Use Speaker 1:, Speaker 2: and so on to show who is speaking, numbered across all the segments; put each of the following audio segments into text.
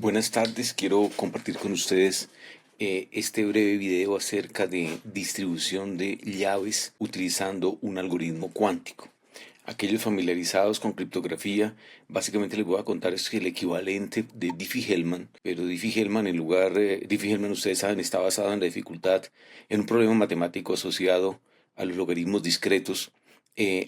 Speaker 1: Buenas tardes, quiero compartir con ustedes este breve video acerca de distribución de llaves utilizando un algoritmo cuántico. Aquellos familiarizados con criptografía, básicamente les voy a contar es que el equivalente de Diffie-Hellman, pero Diffie-Hellman Diffie-Hellman ustedes saben está basado en la dificultad, en un problema matemático asociado a los logaritmos discretos.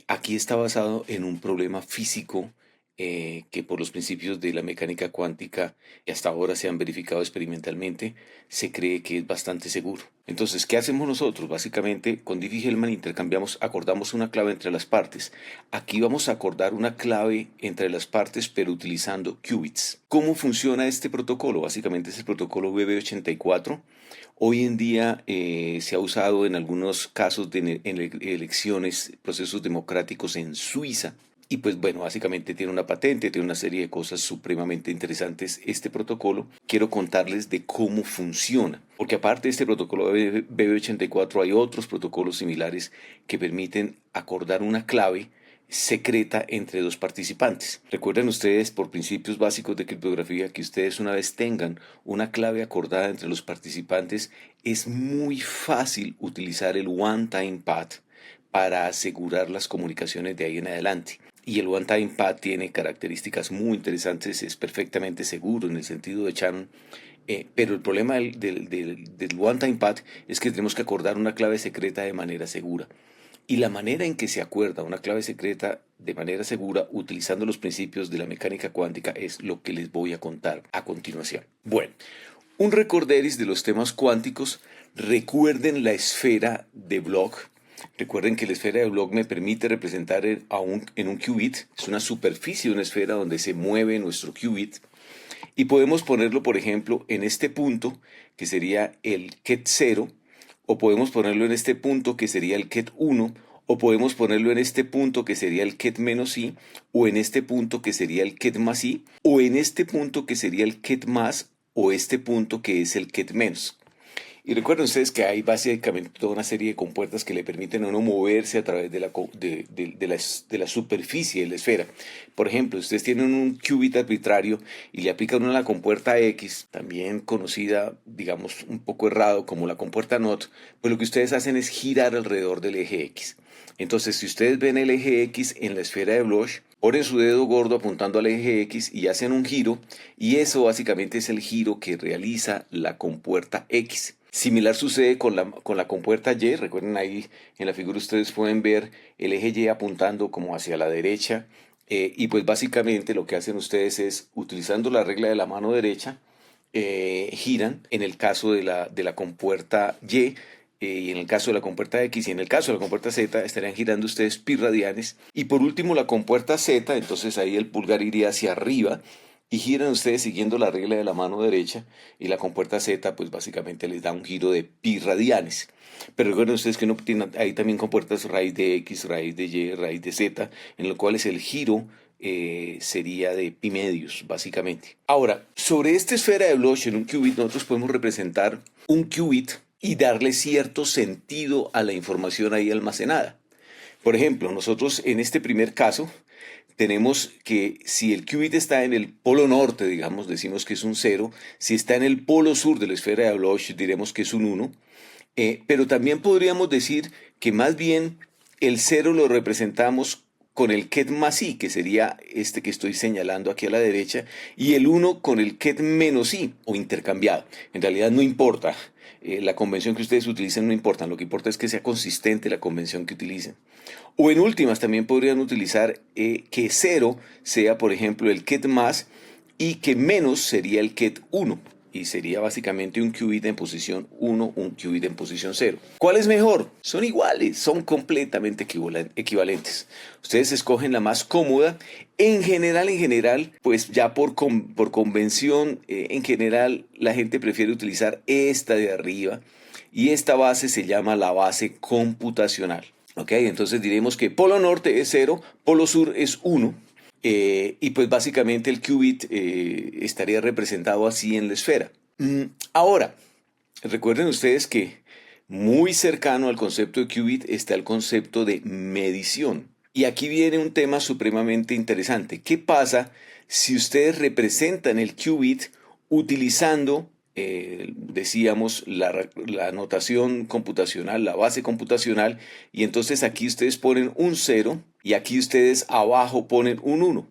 Speaker 1: Aquí está basado en un problema físico que por los principios de la mecánica cuántica que hasta ahora se han verificado experimentalmente, se cree que es bastante seguro. Entonces, ¿qué hacemos nosotros? Básicamente, con Diffie-Hellman acordamos una clave entre las partes. Aquí vamos a acordar una clave entre las partes, pero utilizando qubits. ¿Cómo funciona este protocolo? Básicamente es el protocolo BB84. Hoy en día se ha usado en algunos casos de elecciones, procesos democráticos en Suiza. Y pues bueno, básicamente tiene una patente, tiene una serie de cosas supremamente interesantes este protocolo. Quiero contarles de cómo funciona, porque aparte de este protocolo BB84 hay otros protocolos similares que permiten acordar una clave secreta entre dos participantes. Recuerden ustedes por principios básicos de criptografía que ustedes una vez tengan una clave acordada entre los participantes, es muy fácil utilizar el one-time pad para asegurar las comunicaciones de ahí en adelante. Y el one-time pad tiene características muy interesantes, es perfectamente seguro en el sentido de Shannon, pero el problema del one-time pad es que tenemos que acordar una clave secreta de manera segura. Y la manera en que se acuerda una clave secreta de manera segura utilizando los principios de la mecánica cuántica es lo que les voy a contar a continuación. Bueno, un recorderis de los temas cuánticos. Recuerden la esfera de Bloch. Recuerden que la esfera de Bloch me permite representar en un qubit. Es una superficie de una esfera donde se mueve nuestro qubit. Y podemos ponerlo, por ejemplo, en este punto, que sería el ket 0, o podemos ponerlo en este punto, que sería el ket 1, o podemos ponerlo en este punto, que sería el ket menos i, o en este punto, que sería el ket más i, o en este punto, que sería el ket más, o este punto, que es el ket menos. Y recuerden ustedes que hay básicamente toda una serie de compuertas que le permiten a uno moverse a través de la superficie de la esfera. Por ejemplo, ustedes tienen un qubit arbitrario y le aplican una la compuerta X, también conocida, digamos, un poco errado como la compuerta NOT, pues lo que ustedes hacen es girar alrededor del eje X. Entonces, si ustedes ven el eje X en la esfera de Bloch, ponen su dedo gordo apuntando al eje X y hacen un giro, y eso básicamente es el giro que realiza la compuerta X. Similar sucede con la compuerta Y. Recuerden ahí en la figura ustedes pueden ver el eje Y apuntando como hacia la derecha. Y pues básicamente lo que hacen ustedes es, utilizando la regla de la mano derecha, giran en el caso de la compuerta y en el caso de la compuerta X y en el caso de la compuerta Z estarían girando ustedes pi radianes. Y por último la compuerta Z, entonces ahí el pulgar iría hacia arriba y giran ustedes siguiendo la regla de la mano derecha y la compuerta Z pues básicamente les da un giro de pi radianes. Pero recuerden ustedes que no tienen ahí también compuertas raíz de X, raíz de Y, raíz de Z, en lo cual es el giro sería de pi medios, básicamente. Ahora, sobre esta esfera de Bloch en un qubit, nosotros podemos representar un qubit y darle cierto sentido a la información ahí almacenada. Por ejemplo, nosotros en este primer caso tenemos que si el qubit está en el polo norte, digamos, decimos que es un 0, si está en el polo sur de la esfera de Bloch, diremos que es un 1, pero también podríamos decir que más bien el 0 lo representamos con el ket más i, que sería este que estoy señalando aquí a la derecha, y el 1 con el ket menos i, o intercambiado. En realidad no importa, la convención que ustedes utilicen no importa, lo que importa es que sea consistente la convención que utilicen. O en últimas también podrían utilizar que 0 sea, por ejemplo, el ket más y que menos sería el ket 1. Y sería básicamente un qubit en posición 1, un qubit en posición 0. ¿Cuál es mejor? Son iguales, son completamente equivalentes. Ustedes escogen la más cómoda. En general, pues ya por convención, en general la gente prefiere utilizar esta de arriba. Y esta base se llama la base computacional. ¿Ok? Entonces diremos que polo norte es 0, polo sur es 1. Y pues básicamente el qubit estaría representado así en la esfera. Ahora, recuerden ustedes que muy cercano al concepto de qubit está el concepto de medición. Y aquí viene un tema supremamente interesante. ¿Qué pasa si ustedes representan el qubit utilizando, decíamos, la notación computacional, la base computacional, y entonces aquí ustedes ponen un 0 y aquí ustedes abajo ponen un 1.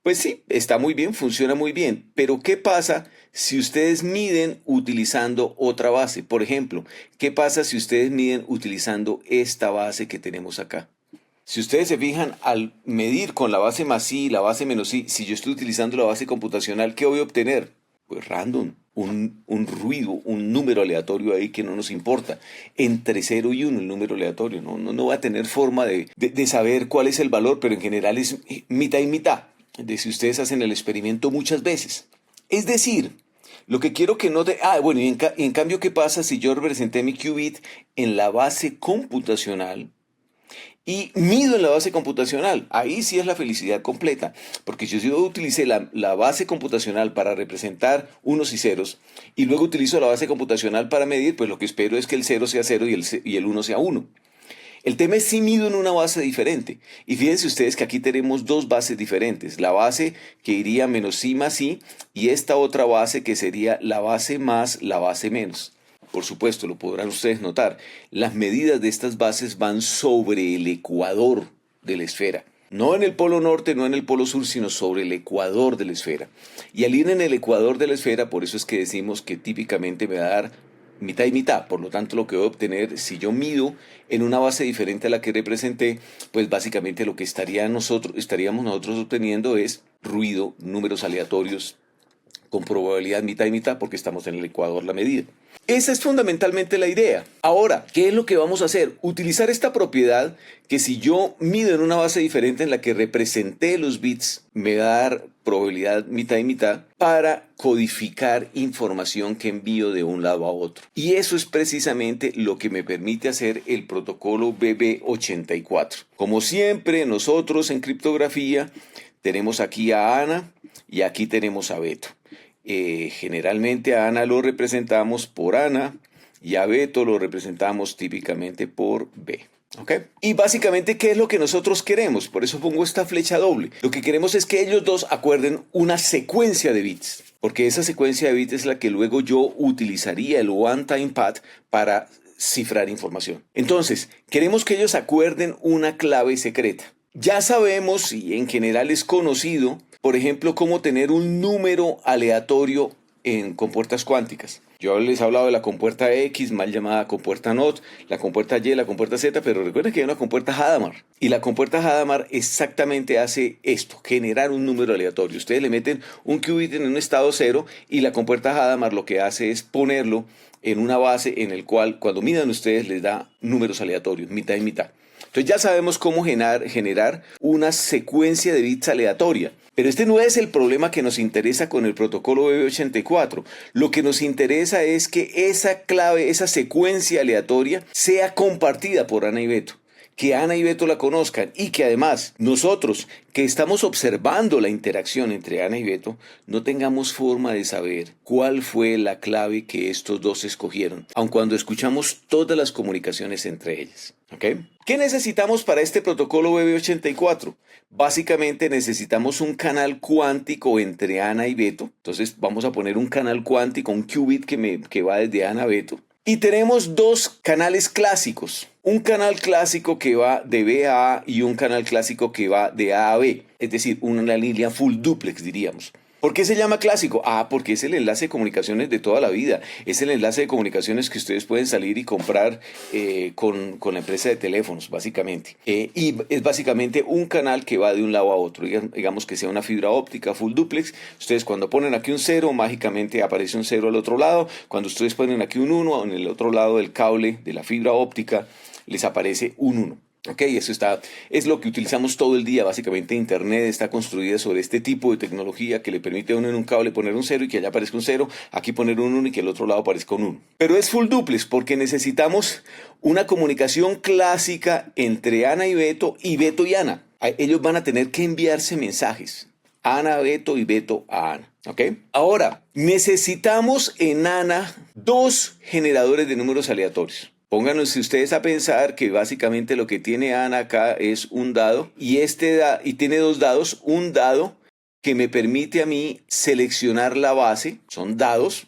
Speaker 1: Pues sí, está muy bien, funciona muy bien, pero ¿qué pasa si ustedes miden utilizando otra base? Por ejemplo, ¿qué pasa si ustedes miden utilizando esta base que tenemos acá? Si ustedes se fijan, al medir con la base más i y la base menos i, si yo estoy utilizando la base computacional, ¿qué voy a obtener? Pues random, un ruido, un número aleatorio ahí que no nos importa. Entre 0 y 1 el número aleatorio, no va a tener forma de saber cuál es el valor, pero en general es mitad y mitad, de si ustedes hacen el experimento muchas veces. Es decir, lo que quiero que note, bueno, y en cambio, ¿qué pasa si yo representé mi qubit en la base computacional y mido en la base computacional? Ahí sí es la felicidad completa, porque si yo utilicé la base computacional para representar unos y ceros, y luego utilizo la base computacional para medir, pues lo que espero es que el 0 sea 0 y el 1 sea 1. El tema es si mido en una base diferente. Y fíjense ustedes que aquí tenemos dos bases diferentes. La base que iría menos i más i y esta otra base que sería la base más la base menos. Por supuesto, lo podrán ustedes notar. Las medidas de estas bases van sobre el ecuador de la esfera. No en el polo norte, no en el polo sur, sino sobre el ecuador de la esfera. Y al ir en el ecuador de la esfera, por eso es que decimos que típicamente me va a dar mitad y mitad. Por lo tanto, lo que voy a obtener, si yo mido en una base diferente a la que representé, pues básicamente lo que estaríamos nosotros obteniendo es ruido, números aleatorios, con probabilidad mitad y mitad, porque estamos en el ecuador la medida. Esa es fundamentalmente la idea. Ahora, ¿qué es lo que vamos a hacer? Utilizar esta propiedad que si yo mido en una base diferente en la que representé los bits, me va a dar probabilidad mitad y mitad para codificar información que envío de un lado a otro. Y eso es precisamente lo que me permite hacer el protocolo BB84. Como siempre, nosotros en criptografía tenemos aquí a Ana y aquí tenemos a Beto. Generalmente a Ana lo representamos por Ana y a Beto lo representamos típicamente por B. ¿Ok? Y básicamente, ¿qué es lo que nosotros queremos? Por eso pongo esta flecha doble. Lo que queremos es que ellos dos acuerden una secuencia de bits, porque esa secuencia de bits es la que luego yo utilizaría el one-time pad para cifrar información. Entonces, queremos que ellos acuerden una clave secreta. Ya sabemos, y en general es conocido, por ejemplo, cómo tener un número aleatorio en compuertas cuánticas. Yo les he hablado de la compuerta X, mal llamada compuerta NOT, la compuerta Y, la compuerta Z, pero recuerden que hay una compuerta Hadamard. Y la compuerta Hadamard exactamente hace esto, generar un número aleatorio. Ustedes le meten un qubit en un estado cero y la compuerta Hadamard lo que hace es ponerlo en una base en el cual cuando midan ustedes les da números aleatorios, mitad y mitad. Entonces ya sabemos cómo generar una secuencia de bits aleatoria. Pero este no es el problema que nos interesa con el protocolo BB84. Lo que nos interesa es que esa clave, esa secuencia aleatoria, sea compartida por Ana y Beto. Que Ana y Beto la conozcan y que además nosotros que estamos observando la interacción entre Ana y Beto no tengamos forma de saber cuál fue la clave que estos dos escogieron, aun cuando escuchamos todas las comunicaciones entre ellas. ¿Ok? ¿Qué necesitamos para este protocolo BB84? Básicamente necesitamos un canal cuántico entre Ana y Beto. Entonces vamos a poner un canal cuántico, un qubit que va desde Ana a Beto. Y tenemos dos canales clásicos. Un canal clásico que va de B a A y un canal clásico que va de A a B. Es decir, una línea full duplex, diríamos. ¿Por qué se llama clásico? Porque es el enlace de comunicaciones de toda la vida. Es el enlace de comunicaciones que ustedes pueden salir y comprar con la empresa de teléfonos, básicamente. Y es básicamente un canal que va de un lado a otro. Digamos que sea una fibra óptica full duplex. Ustedes cuando ponen aquí un 0, mágicamente aparece un 0 al otro lado. Cuando ustedes ponen aquí un 1, en el otro lado del cable de la fibra óptica, les aparece un 1. Ok, es lo que utilizamos todo el día. Básicamente Internet está construida sobre este tipo de tecnología que le permite a uno en un cable poner un 0 y que allá aparezca un 0, aquí poner un 1 y que al otro lado aparezca un 1. Pero es full duplex porque necesitamos una comunicación clásica entre Ana y Beto y Ana. Ellos van a tener que enviarse mensajes. Ana a Beto y Beto a Ana. ¿Ok? Ahora, necesitamos en Ana dos generadores de números aleatorios. Pónganse ustedes a pensar que básicamente lo que tiene Ana acá es un dado y tiene dos dados, un dado que me permite a mí seleccionar la base. Son dados,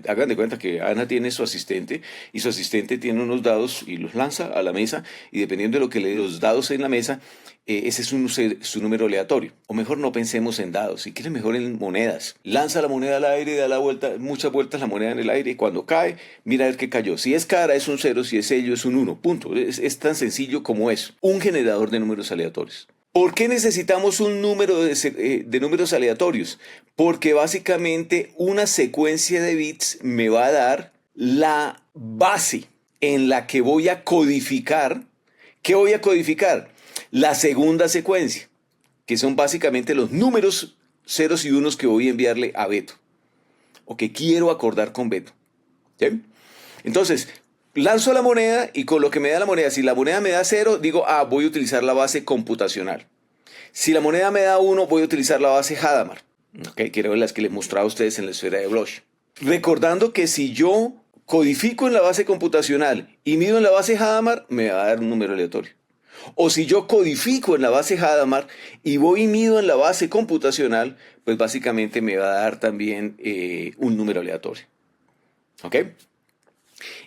Speaker 1: hagan de cuenta que Ana tiene su asistente y su asistente tiene unos dados y los lanza a la mesa y dependiendo de lo que le dé los dados en la mesa, ese es su número aleatorio. O mejor no pensemos en dados, si quiere mejor en monedas. Lanza la moneda al aire, da la vuelta, muchas vueltas la moneda en el aire y cuando cae, mira a ver qué cayó. Si es cara es un 0, si es sello es un 1, punto. Es tan sencillo como eso. Un generador de números aleatorios. ¿Por qué necesitamos un número de números aleatorios? Porque básicamente una secuencia de bits me va a dar la base en la que voy a codificar. ¿Qué voy a codificar? La segunda secuencia, que son básicamente los números ceros y unos que voy a enviarle a Beto, o que quiero acordar con Beto. ¿Sí? Entonces, lanzo la moneda y con lo que me da la moneda, si la moneda me da 0, digo, voy a utilizar la base computacional. Si la moneda me da 1, voy a utilizar la base Hadamard. Okay, que eran las que les mostraba a ustedes en la esfera de Bloch. Recordando que si yo codifico en la base computacional y mido en la base Hadamard, me va a dar un número aleatorio. O si yo codifico en la base Hadamard y voy y mido en la base computacional, pues básicamente me va a dar también un número aleatorio. ¿Ok?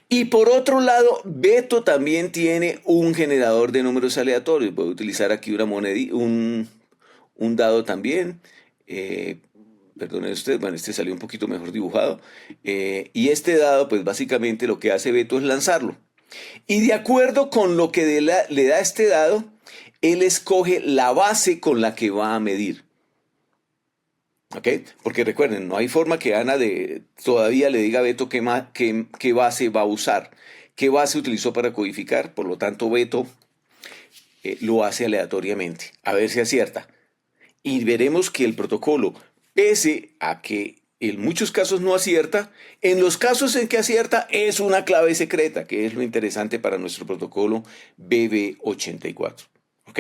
Speaker 1: Y por otro lado, Beto también tiene un generador de números aleatorios. Voy a utilizar aquí una un dado también. Perdone usted, bueno, este salió un poquito mejor dibujado. Y este dado, pues básicamente lo que hace Beto es lanzarlo. Y de acuerdo con lo que le da este dado, él escoge la base con la que va a medir. ¿Ok? Porque recuerden, no hay forma que Ana todavía le diga a Beto qué base va a usar, qué base utilizó para codificar. Por lo tanto, Beto lo hace aleatoriamente. A ver si acierta. Y veremos que el protocolo, pese a que en muchos casos no acierta, en los casos en que acierta es una clave secreta, que es lo interesante para nuestro protocolo BB84. ¿Ok?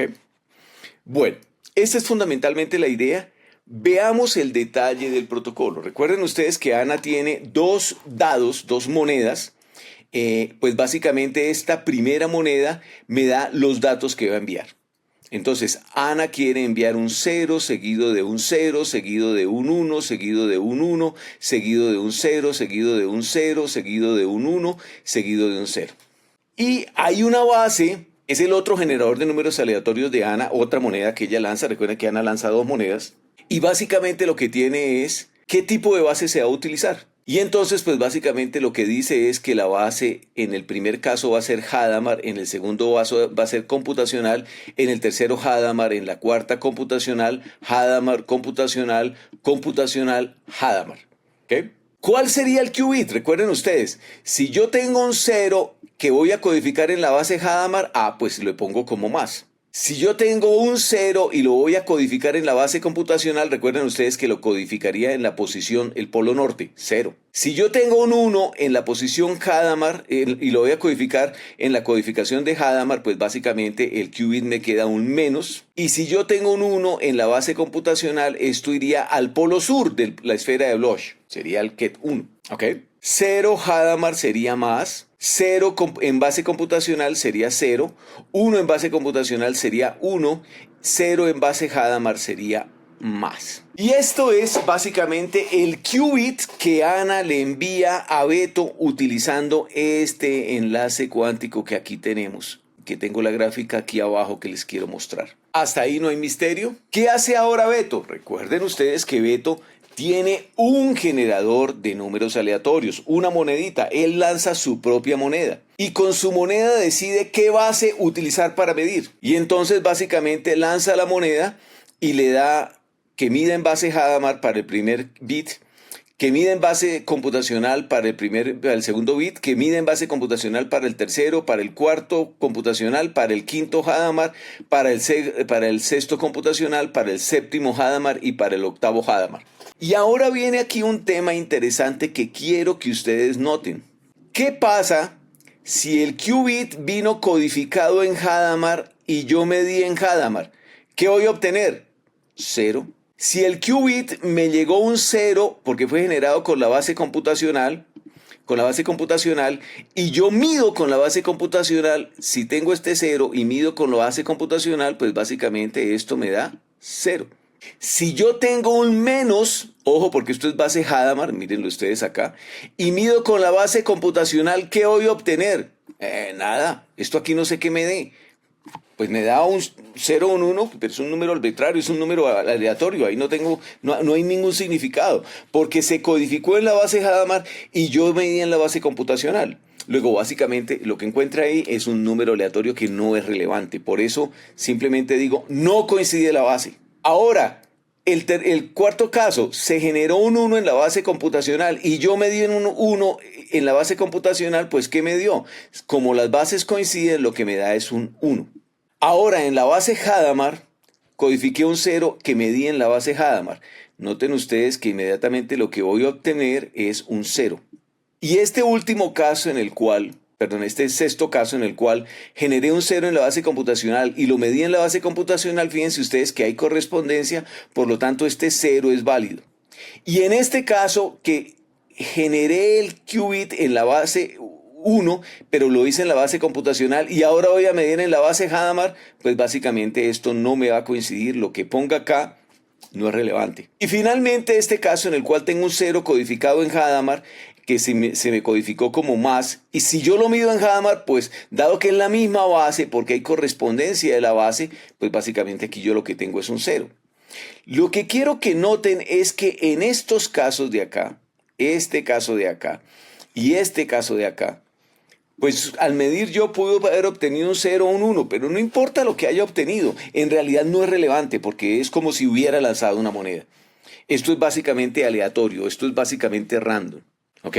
Speaker 1: Bueno, esta es fundamentalmente la idea. Veamos el detalle del protocolo. Recuerden ustedes que Ana tiene dos dados, dos monedas. Pues básicamente esta primera moneda me da los datos que va a enviar. Entonces, Ana quiere enviar un 0, seguido de un 0, seguido de un 1, seguido de un 1, seguido de un 0, seguido de un 0, seguido de un 1, seguido de un 0. Y hay una base, es el otro generador de números aleatorios de Ana, otra moneda que ella lanza. Recuerden que Ana lanza dos monedas. Y básicamente lo que tiene es qué tipo de base se va a utilizar. Y entonces, pues básicamente lo que dice es que la base en el primer caso va a ser Hadamard, en el segundo va a ser computacional, en el tercero Hadamard, en la cuarta computacional, Hadamard, computacional, computacional, Hadamard. ¿Okay? ¿Cuál sería el qubit? Recuerden ustedes, si yo tengo un 0 que voy a codificar en la base Hadamard, pues lo pongo como más. Si yo tengo un 0 y lo voy a codificar en la base computacional, recuerden ustedes que lo codificaría en la posición, el polo norte, 0. Si yo tengo un 1 en la posición Hadamard y lo voy a codificar en la codificación de Hadamard, pues básicamente el qubit me queda un menos. Y si yo tengo un 1 en la base computacional, esto iría al polo sur de la esfera de Bloch, sería el ket 1. ¿Ok? 0 Hadamard sería más. 0 en base computacional sería 0, 1 en base computacional sería 1, 0 en base Hadamard sería más. Y esto es básicamente el qubit que Ana le envía a Beto utilizando este enlace cuántico que aquí tenemos, que tengo la gráfica aquí abajo que les quiero mostrar. Hasta ahí no hay misterio. ¿Qué hace ahora Beto? Recuerden ustedes que Beto tiene un generador de números aleatorios, una monedita. Él lanza su propia moneda y con su moneda decide qué base utilizar para medir. Y entonces básicamente lanza la moneda y le da que mida en base Hadamard para el primer bit, que mida en base computacional para el segundo bit, que mida en base computacional para el tercero, para el cuarto computacional, para el quinto Hadamard, para el sexto computacional, para el séptimo Hadamard y para el octavo Hadamard. Y ahora viene aquí un tema interesante que quiero que ustedes noten. ¿Qué pasa si el qubit vino codificado en Hadamard y yo medí en Hadamard? ¿Qué voy a obtener? 0. Si el qubit me llegó un 0 porque fue generado con la base computacional, y yo mido con la base computacional, si tengo este 0 y mido con la base computacional, pues básicamente esto me da 0. Si yo tengo un menos, ojo porque esto es base Hadamard, mírenlo ustedes acá, y mido con la base computacional, ¿qué voy a obtener? Nada, esto aquí no sé qué me dé. Pues me da un 0 o un 1, pero es un número arbitrario, es un número aleatorio, ahí no hay ningún significado, porque se codificó en la base Hadamard y yo medí en la base computacional. Luego, básicamente, lo que encuentra ahí es un número aleatorio que no es relevante. Por eso, simplemente digo, no coincide la base. Ahora, el cuarto caso, se generó un 1 en la base computacional y yo medí en un 1 en la base computacional, pues ¿qué me dio? Como las bases coinciden, lo que me da es un 1. Ahora, en la base Hadamard, codifiqué un 0 que medí en la base Hadamard. Noten ustedes que inmediatamente lo que voy a obtener es un 0. Y este último caso en el cual, perdón, este sexto caso en el cual generé un 0 en la base computacional y lo medí en la base computacional, fíjense ustedes que hay correspondencia, por lo tanto este 0 es válido. Y en este caso que generé el qubit en la base 1, pero lo hice en la base computacional y ahora voy a medir en la base Hadamard, pues básicamente esto no me va a coincidir, lo que ponga acá no es relevante. Y finalmente este caso en el cual tengo un 0 codificado en Hadamard, que se me codificó como más, y si yo lo mido en Hadamard, pues dado que es la misma base, porque hay correspondencia de la base, pues básicamente aquí yo lo que tengo es un 0. Lo que quiero que noten es que en estos casos de acá, este caso de acá y este caso de acá, pues al medir yo puedo haber obtenido un 0 o un 1, pero no importa lo que haya obtenido, en realidad no es relevante porque es como si hubiera lanzado una moneda. Esto es básicamente aleatorio, esto es básicamente random, ¿ok?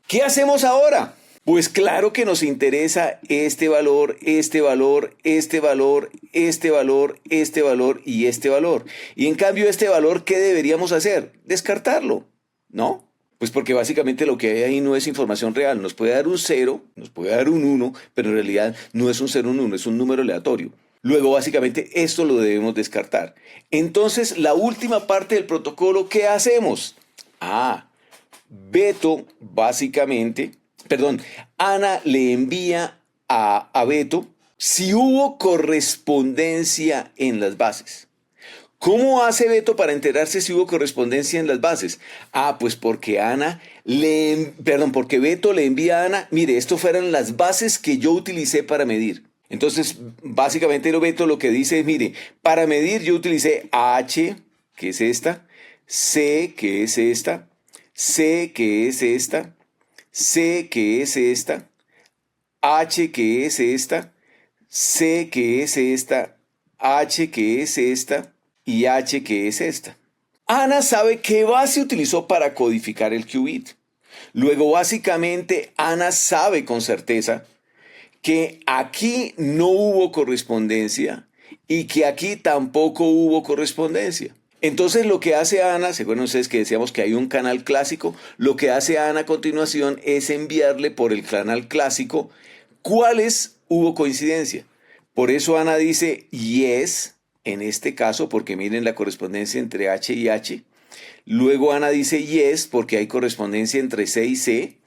Speaker 1: ¿Qué hacemos ahora? Pues claro que nos interesa este valor, este valor, este valor, este valor, este valor y este valor. Y en cambio este valor, ¿qué deberíamos hacer? Descartarlo, ¿no? Pues porque básicamente lo que hay ahí no es información real. Nos puede dar un 0, nos puede dar un 1, pero en realidad no es un 0, un 1, es un número aleatorio. Luego, básicamente, esto lo debemos descartar. Entonces, la última parte del protocolo, ¿qué hacemos? Beto, básicamente, perdón, Ana le envía a Beto si hubo correspondencia en las bases. ¿Cómo hace Beto para enterarse si hubo correspondencia en las bases? Pues porque porque Beto le envía a Ana, mire, esto fueron las bases que yo utilicé para medir. Entonces, básicamente Beto lo que dice es, mire, para medir yo utilicé H, que es esta, C, que es esta, C, que es esta, C, que es esta, H, que es esta, C, que es esta, H, que es esta y H, que es esta. Ana sabe qué base utilizó para codificar el qubit. Luego, básicamente, Ana sabe con certeza que aquí no hubo correspondencia y que aquí tampoco hubo correspondencia. Entonces lo que hace Ana, ¿se acuerdan ustedes que decíamos que hay un canal clásico? Lo que hace Ana a continuación es enviarle por el canal clásico cuáles hubo coincidencia. Por eso Ana dice yes, en este caso, porque miren la correspondencia entre H y H. Luego Ana dice yes, porque hay correspondencia entre C y C.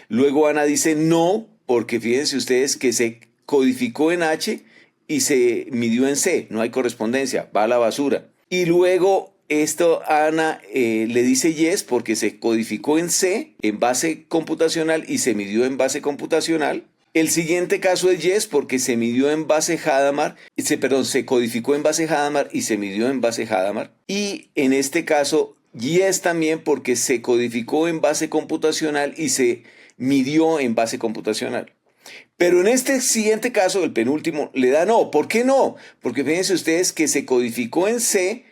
Speaker 1: Luego Ana dice no, porque fíjense ustedes que se codificó en H y se midió en C. No hay correspondencia, va a la basura. Y luego esto Ana le dice yes porque se codificó en C, en base computacional y se midió en base computacional. El siguiente caso es yes porque se midió en base Hadamard, se codificó en base Hadamard y se midió en base Hadamard. Y en este caso yes también porque se codificó en base computacional y se midió en base computacional. Pero en este siguiente caso, el penúltimo, le da no. ¿Por qué no? Porque fíjense ustedes que se codificó en C,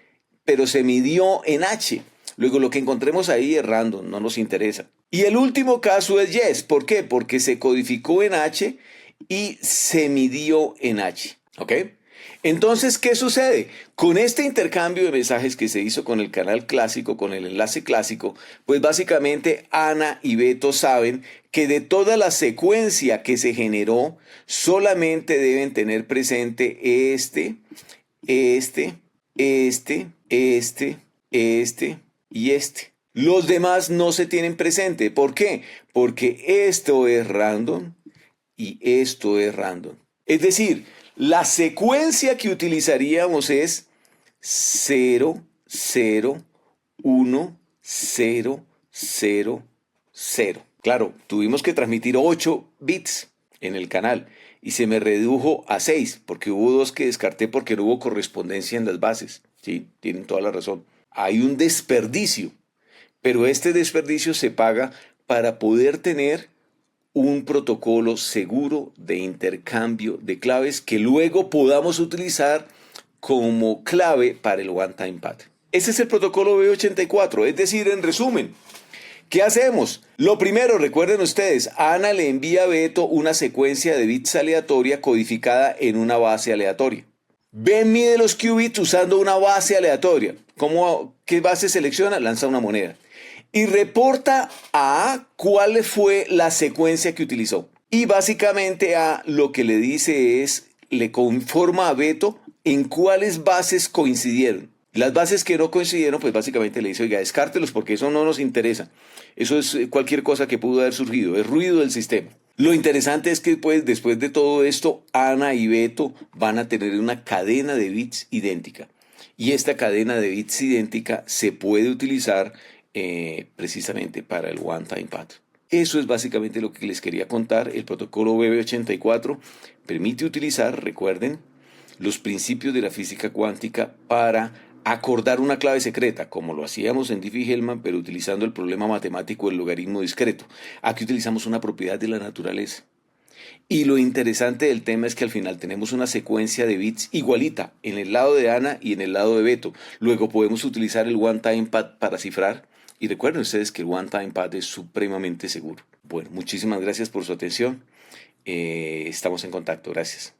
Speaker 1: pero se midió en H. Luego lo que encontremos ahí es random, no nos interesa. Y el último caso es yes. ¿Por qué? Porque se codificó en H y se midió en H. ¿Ok? Entonces, ¿qué sucede? Con este intercambio de mensajes que se hizo con el canal clásico, con el enlace clásico, pues básicamente Ana y Beto saben que de toda la secuencia que se generó, solamente deben tener presente este y este. Los demás no se tienen presente. ¿Por qué? Porque esto es random y esto es random. Es decir, la secuencia que utilizaríamos es 0, 0, 1, 0, 0, 0. Claro, tuvimos que transmitir 8 bits en el canal y se me redujo a 6 porque hubo 2 que descarté porque no hubo correspondencia en las bases. Sí, tienen toda la razón. Hay un desperdicio, pero este desperdicio se paga para poder tener un protocolo seguro de intercambio de claves que luego podamos utilizar como clave para el One Time Pad. Ese es el protocolo B84, es decir, en resumen, ¿qué hacemos? Lo primero, recuerden ustedes, Ana le envía a Beto una secuencia de bits aleatoria codificada en una base aleatoria. B mide los qubits usando una base aleatoria. ¿Qué base selecciona? Lanza una moneda. Y reporta a A cuál fue la secuencia que utilizó. Y básicamente A lo que le dice es, le conforma a Beto en cuáles bases coincidieron. Las bases que no coincidieron, pues básicamente le dice, oiga, descártelos porque eso no nos interesa. Eso es cualquier cosa que pudo haber surgido, es ruido del sistema. Lo interesante es que pues, después de todo esto, Ana y Beto van a tener una cadena de bits idéntica. Y esta cadena de bits idéntica se puede utilizar precisamente para el One Time Pad. Eso es básicamente lo que les quería contar. El protocolo BB84 permite utilizar, recuerden, los principios de la física cuántica para acordar una clave secreta, como lo hacíamos en Diffie-Hellman, pero utilizando el problema matemático del logaritmo discreto. Aquí utilizamos una propiedad de la naturaleza. Y lo interesante del tema es que al final tenemos una secuencia de bits igualita en el lado de Ana y en el lado de Beto. Luego podemos utilizar el One Time Pad para cifrar. Y recuerden ustedes que el One Time Pad es supremamente seguro. Bueno, muchísimas gracias por su atención. Estamos en contacto. Gracias.